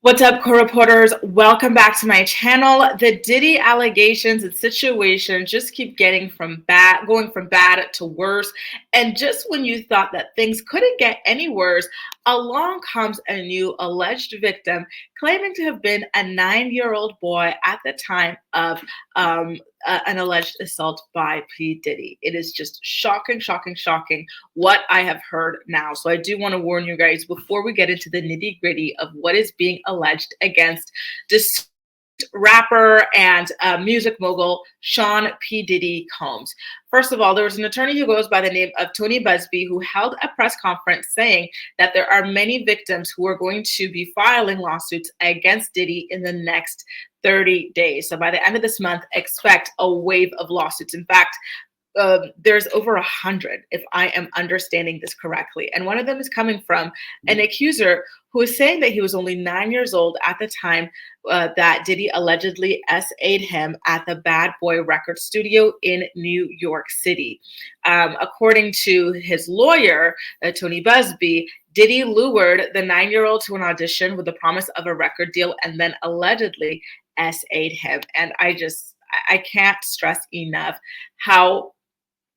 What's up, co-reporters? Welcome back to my channel. The Diddy allegations and situation just keep going from bad to worse. And just when you thought that things couldn't get any worse, along comes a new alleged victim claiming to have been a 9-year-old boy at the time of an alleged assault by P. Diddy. It is just shocking, shocking, shocking what I have heard now. So I do want to warn you guys before we get into the nitty gritty of what is being alleged against this rapper and music mogul Sean P. Diddy Combs. First of all, there was an attorney who goes by the name of Tony Busby who held a press conference saying that there are many victims who are going to be filing lawsuits against Diddy in the next 30 days. So by the end of this month, expect a wave of lawsuits. In fact, there's over 100, if I am understanding this correctly. And one of them is coming from an accuser who is saying that he was only 9 years old at the time that Diddy allegedly SA'd him at the Bad Boy Record Studio in New York City. According to his lawyer, Tony Busby, Diddy lured the 9-year-old to an audition with the promise of a record deal and then allegedly SA'd him. And I can't stress enough how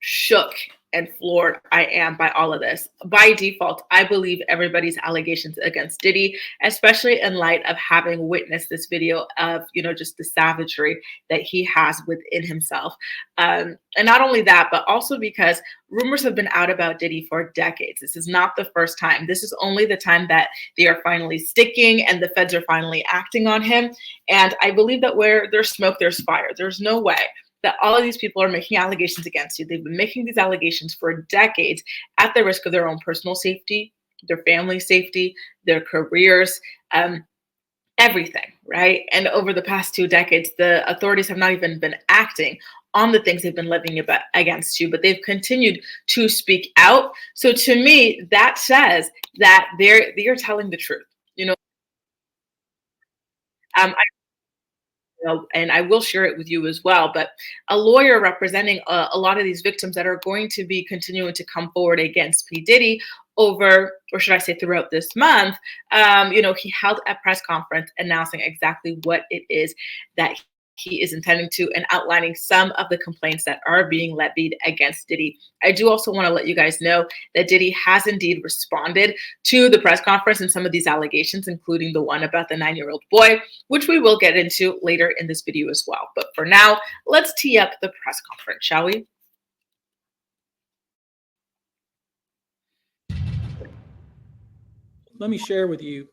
shook and floored I am by all of this. By default, I believe everybody's allegations against Diddy, especially in light of having witnessed this video of, just the savagery that he has within himself. And not only that, but also because rumors have been out about Diddy for decades. This is not the first time. This is only the time that they are finally sticking and the feds are finally acting on him. And I believe that where there's smoke, there's fire. There's no way that all of these people are making allegations against you. They've been making these allegations for decades at the risk of their own personal safety, their family safety, their careers, everything, right? And over the past 2 decades, the authorities have not even been acting on the things they've been levying against you, but they've continued to speak out. So to me, that says that they're telling the truth. I and I will share it with you as well, but a lawyer representing a lot of these victims that are going to be continuing to come forward against P. Diddy over, or should I say throughout this month, he held a press conference announcing exactly what it is that he is intending to and outlining some of the complaints that are being levied against Diddy. I do also want to let you guys know that Diddy has indeed responded to the press conference and some of these allegations, including the one about the 9-year-old boy, which we will get into later in this video as well. But for now, let's tee up the press conference, shall we? Let me share with you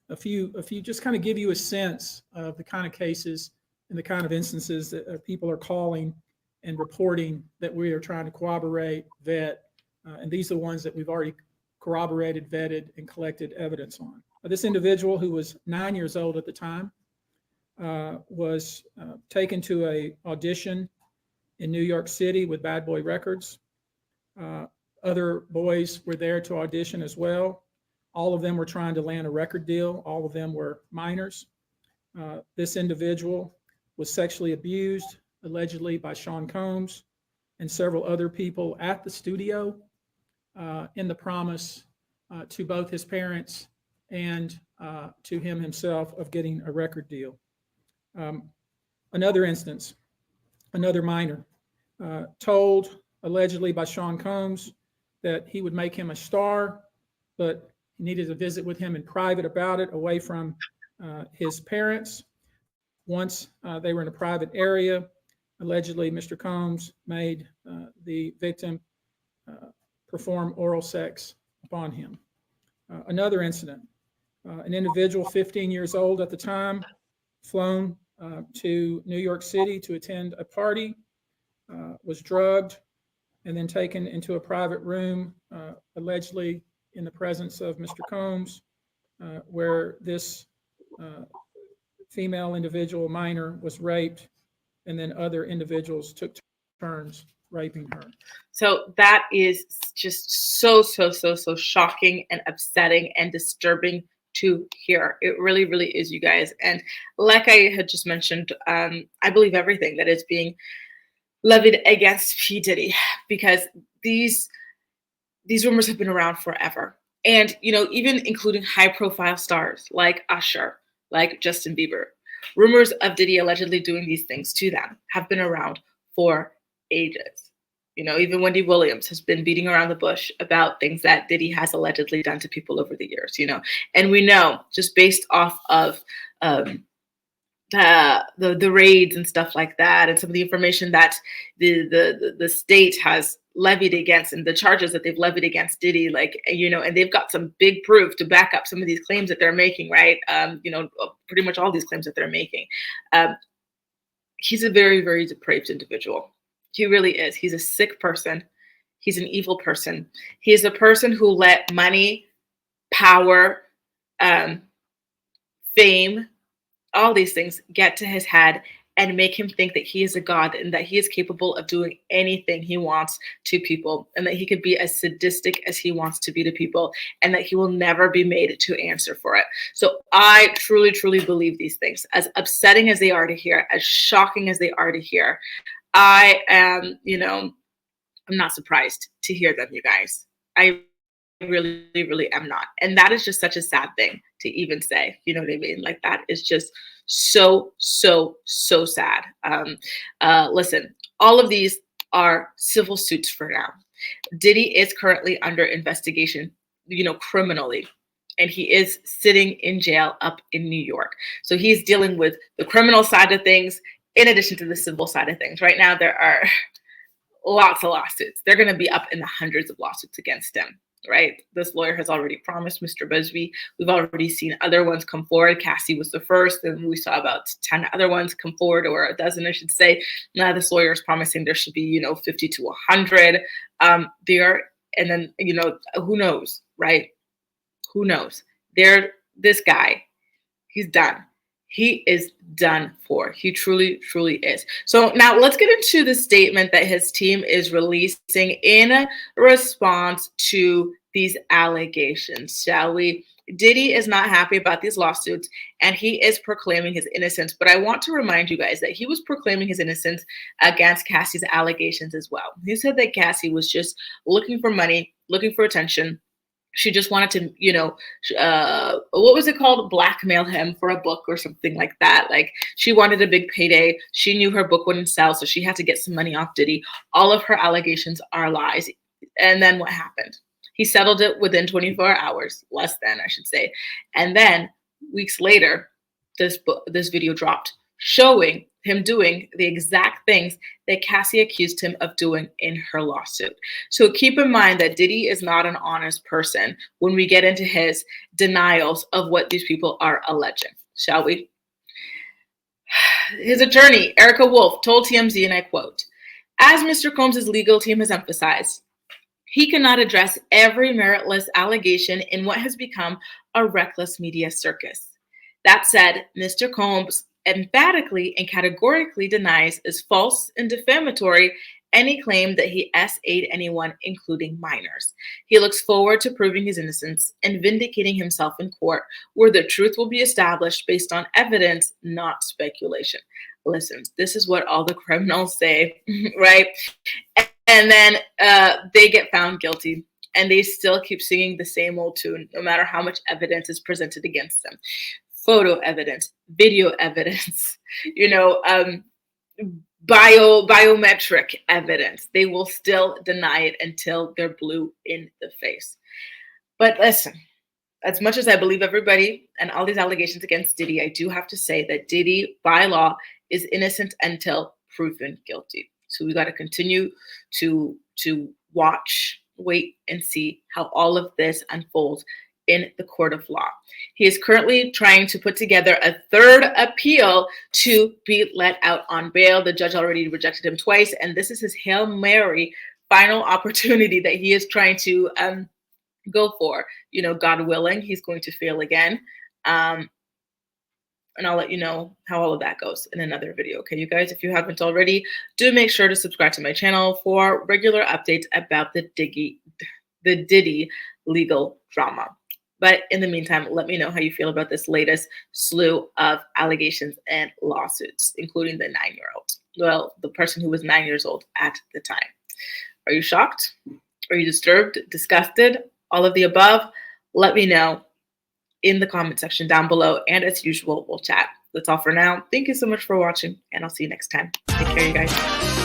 a few, just kind of give you a sense of the kind of cases and the kind of instances that people are calling and reporting that we are trying to corroborate, vet, and these are the ones that we've already corroborated, vetted, and collected evidence on. This individual, who was 9 years old at the time, was taken to a audition in New York City with Bad Boy Records. Other boys were there to audition as well. All of them were trying to land a record deal. All of them were minors. This individual was sexually abused, allegedly by Sean Combs and several other people at the studio in the promise to both his parents and to him himself of getting a record deal. Another instance, another minor, told allegedly by Sean Combs that he would make him a star, but he needed to visit with him in private about it, away from his parents. Once they were in a private area, allegedly Mr. Combs made the victim perform oral sex upon him. Another incident, an individual 15 years old at the time, flown to New York City to attend a party, was drugged, and then taken into a private room, allegedly in the presence of Mr. Combs, where this female individual, minor, was raped, and then other individuals took turns raping her. So that is just so shocking and upsetting and disturbing to hear. It really, really is, you guys. And like I had just mentioned, I believe everything that is being levied against P. Diddy, because these rumors have been around forever. And, even including high profile stars like Usher, like Justin Bieber. Rumors of Diddy allegedly doing these things to them have been around for ages. Even Wendy Williams has been beating around the bush about things that Diddy has allegedly done to people over the years, and we know just based off of the raids and stuff like that, and some of the information that the state has levied against, and the charges that they've levied against Diddy, and they've got some big proof to back up some of these claims that they're making, right? Pretty much all these claims that they're making. He's a very, very depraved individual. He really is. He's a sick person. He's an evil person. He is a person who let money, power, fame, all these things get to his head and make him think that he is a god and that he is capable of doing anything he wants to people, and that he could be as sadistic as he wants to be to people, and that he will never be made to answer for it. So I truly, truly believe these things, as upsetting as they are to hear, as shocking as they are to hear. I am, I'm not surprised to hear them, you guys. I really, really am not. And that is just such a sad thing to even say, you know what I mean? Like, that is just so, so, so sad. Listen, all of these are civil suits for now. Diddy is currently under investigation, criminally, and he is sitting in jail up in New York. So he's dealing with the criminal side of things in addition to the civil side of things. Right now, there are lots of lawsuits. They're going to be up in the hundreds of lawsuits against him, right? This lawyer has already promised, Mr. Busby. We've already seen other ones come forward. Cassie was the first, and we saw about 10 other ones come forward, or a dozen, I should say. Now this lawyer is promising there should be, 50 to 100. And then, who knows, right? Who knows? This guy, he's done. He is done for. He truly, truly is. So now let's get into the statement that his team is releasing in response to these allegations, shall we? Diddy is not happy about these lawsuits, and he is proclaiming his innocence. But I want to remind you guys that he was proclaiming his innocence against Cassie's allegations as well. He said that Cassie was just looking for money, looking for attention. She just wanted to, what was it called? Blackmail him for a book or something like that. Like, she wanted a big payday. She knew her book wouldn't sell, so she had to get some money off Diddy. All of her allegations are lies. And then what happened? He settled it within 24 hours, less than, I should say. And then weeks later, this video dropped, showing him doing the exact things that Cassie accused him of doing in her lawsuit. So keep in mind that Diddy is not an honest person when we get into his denials of what these people are alleging, shall we? His attorney, Erica Wolf, told TMZ, and I quote, "As Mr. Combs' legal team has emphasized, he cannot address every meritless allegation in what has become a reckless media circus. That said, Mr. Combs emphatically and categorically denies as false and defamatory any claim that he SA'd anyone, including minors. He looks forward to proving his innocence and vindicating himself in court, where the truth will be established based on evidence, not speculation." Listen, this is what all the criminals say, right? And then they get found guilty, and they still keep singing the same old tune, no matter how much evidence is presented against them. Photo evidence, video evidence, biometric evidence. They will still deny it until they're blue in the face. But listen, as much as I believe everybody and all these allegations against Diddy, I do have to say that Diddy, by law, is innocent until proven guilty. So we got to continue to watch, wait, and see how all of this unfolds in the court of law. He is currently trying to put together a third appeal to be let out on bail. The judge already rejected him twice, and this is his Hail Mary final opportunity that he is trying to go for. God willing, he's going to fail again. And I'll let you know how all of that goes in another video. Okay, you guys, if you haven't already, do make sure to subscribe to my channel for regular updates about the Diddy legal drama. But in the meantime, let me know how you feel about this latest slew of allegations and lawsuits, including the 9-year-old. Well, the person who was 9 years old at the time. Are you shocked? Are you disturbed, disgusted? All of the above? Let me know in the comment section down below. And as usual, we'll chat. That's all for now. Thank you so much for watching, and I'll see you next time. Take care, you guys.